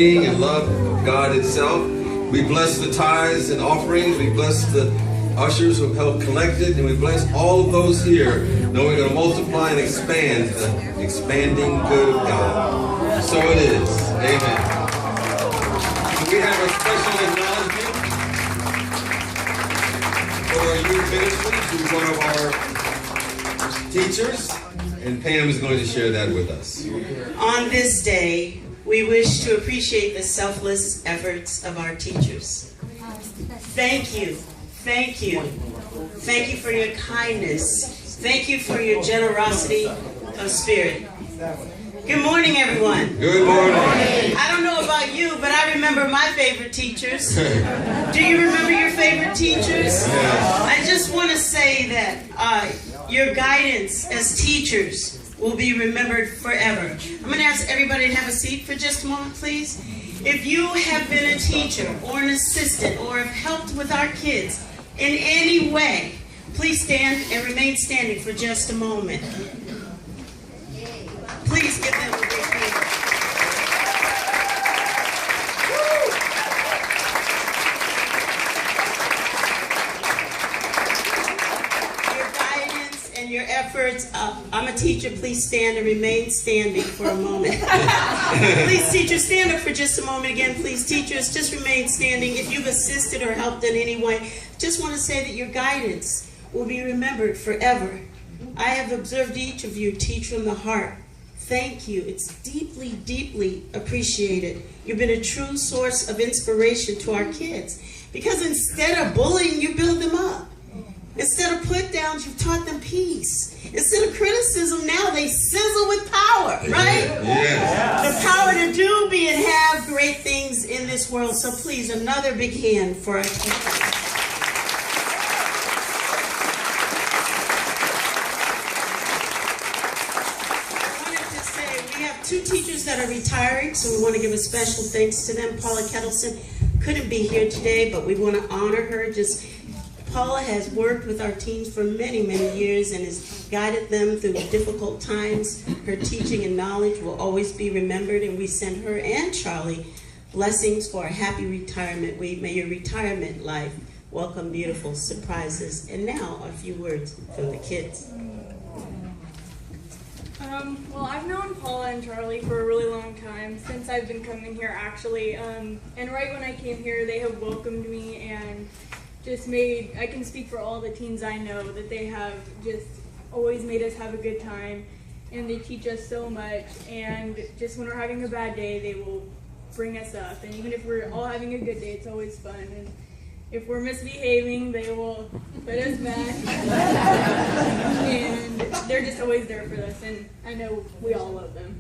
being and love of God itself. We bless the tithes and offerings. We bless the ushers who have helped collect it. And we bless all of those here, knowing we're going to multiply and expand the expanding good of God. So it is. Amen. So we have a special acknowledgement for our youth ministry to one of our teachers. And Pam is going to share that with us. On this day, we wish to appreciate the selfless efforts of our teachers. Thank you. Thank you. Thank you for your kindness. Thank you for your generosity of spirit. Good morning, everyone. Good morning. I don't know about you, but I remember my favorite teachers. Do you remember your favorite teachers? I just want to say that your guidance as teachers will be remembered forever. I'm going to ask everybody to have a seat for just a moment, please. If you have been a teacher or an assistant or have helped with our kids in any way, please stand and remain standing for just a moment. Please give them a big hand. Your guidance and your efforts. I'm a teacher. Please stand and remain standing for a moment. Please, teachers, stand up for just a moment again. Please, teachers, just remain standing. If you've assisted or helped in any way, just want to say that your guidance will be remembered forever. I have observed each of you teach from the heart. Thank you. It's deeply, deeply appreciated. You've been a true source of inspiration to our kids. Because instead of bullying, you build them up. Instead of put downs, you've taught them peace. Instead of criticism, now they sizzle with power, right? Yes. The power to do, be, and have great things in this world. So please, another big hand for our teachers. Two teachers that are retiring, so we want to give a special thanks to them. Paula Kettleson couldn't be here today, but we want to honor her. Paula has worked with our teens for many, many years and has guided them through difficult times. Her teaching and knowledge will always be remembered, and we send her and Charlie blessings for a happy retirement. May your retirement life welcome beautiful surprises. And now, a few words from the kids. Well, I've known Paula and Charlie for a really long time, since I've been coming here actually, and right when I came here they have welcomed me and just made, I can speak for all the teens I know, that they have just always made us have a good time, and they teach us so much, and just when we're having a bad day they will bring us up, and even if we're all having a good day, it's always fun. And if we're misbehaving, they will put us back. And they're just always there for us, and I know we all love them.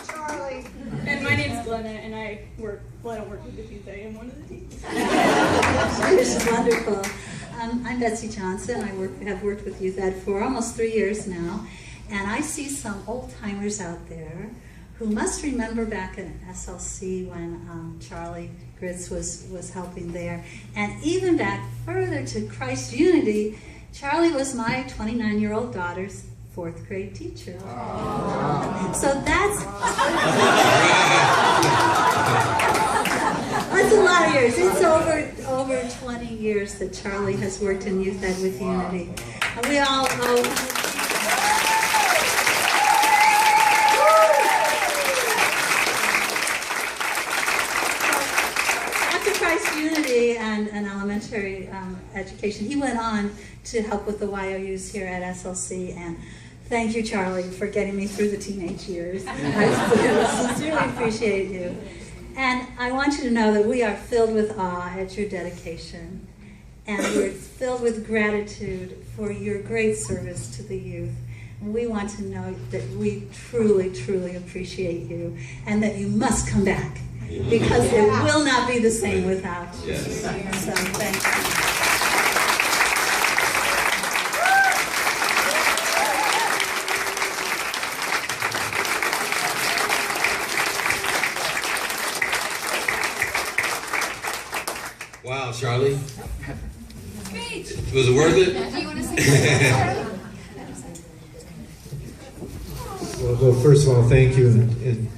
Charlie. And my name's Glenna, and I don't work with the teens, I am one of the teens. It's wonderful. I'm Betsy Johnson. I have worked with Youth Ed for almost 3 years now. And I see some old-timers out there who must remember back in SLC when Charlie Gritz was helping there. And even back further to Christ Unity, Charlie was my 29-year-old daughter's 4th grade teacher. Aww. So that's a lot of years. It's over 20 years that Charlie has worked in Youth Ed with Unity. And we all owe Unity and elementary education. He went on to help with the YOUs here at SLC, and thank you, Charlie, for getting me through the teenage years. I sincerely appreciate you. And I want you to know that we are filled with awe at your dedication, and we're filled with gratitude for your great service to the youth. And we want to know that we truly, truly appreciate you, and that you must come back, because it will not be the same without you. Yes. So thank you. Wow, Charlie. Was it worth it? Do you want to say Well, first of all, thank you and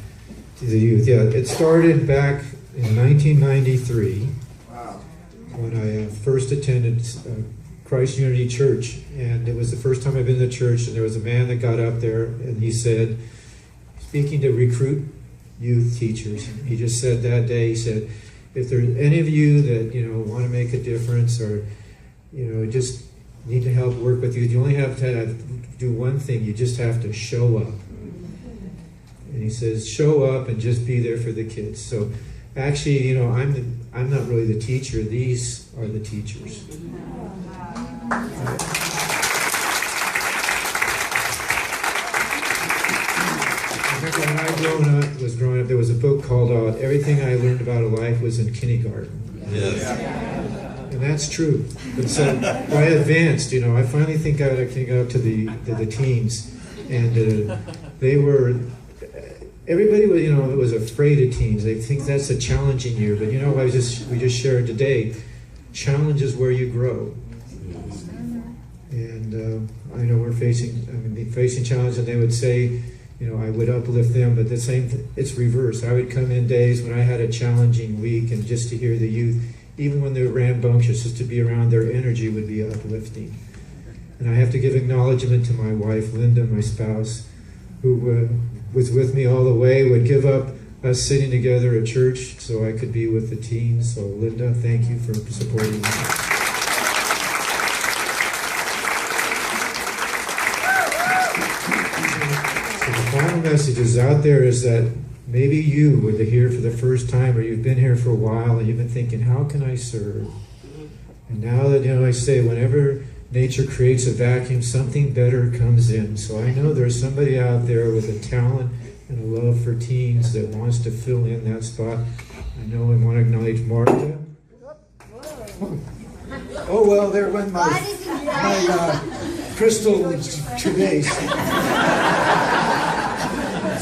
to the youth. Yeah, it started back in 1993 when I first attended Christ Unity Church, and it was the first time I've been to church, and there was a man that got up there and he said, speaking to recruit youth teachers, he just said that day, he said, if there's any of you that, want to make a difference or, just need to help work with you, you only have to do one thing, you just have to show up. And he says, show up and just be there for the kids. So actually, I'm not really the teacher, these are the teachers. When I was growing up, there was a book called Everything I Learned About Life Was in Kindergarten. Yes. And that's true. But so I advanced, I finally think I got up to the teens. And they were, everybody was afraid of teens. They think that's a challenging year. But we just shared today, challenge is where you grow. And I know we're facing challenges, and they would say, I would uplift them, but it's reverse. I would come in days when I had a challenging week, and just to hear the youth, even when they're rambunctious, just to be around their energy would be uplifting. And I have to give acknowledgement to my wife, Linda, my spouse, who was with me all the way, would give up us sitting together at church so I could be with the teens. So Linda, thank you for supporting me. The final message is out there is that maybe you were here for the first time, or you've been here for a while and you've been thinking, how can I serve? And now that, I say, whenever nature creates a vacuum, something better comes in. So I know there's somebody out there with a talent and a love for teens that wants to fill in that spot. I know I want to acknowledge Martha. Oh, well, there went my crystal trace.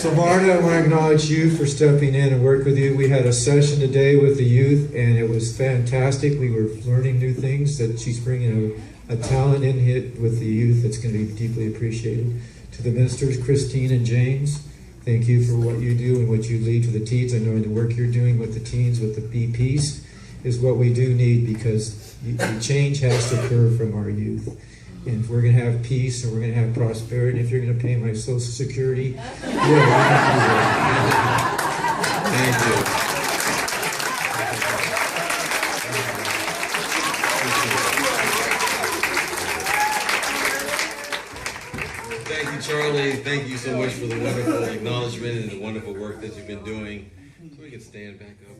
So Marta, I want to acknowledge you for stepping in and work with you. We had a session today with the youth, and it was fantastic. We were learning new things, that she's bringing a talent in hit with the youth that's going to be deeply appreciated. To the ministers, Christine and James, thank you for what you do and what you lead to the teens. I know the work you're doing with the teens, with the BPs, is what we do need, because the change has to occur from our youth. And if we're going to have peace and we're going to have prosperity, if you're going to pay my Social Security, yeah, we can do that. Thank you. Thank you, Charlie. Thank you so much for the wonderful acknowledgement and the wonderful work that you've been doing. So we can stand back up.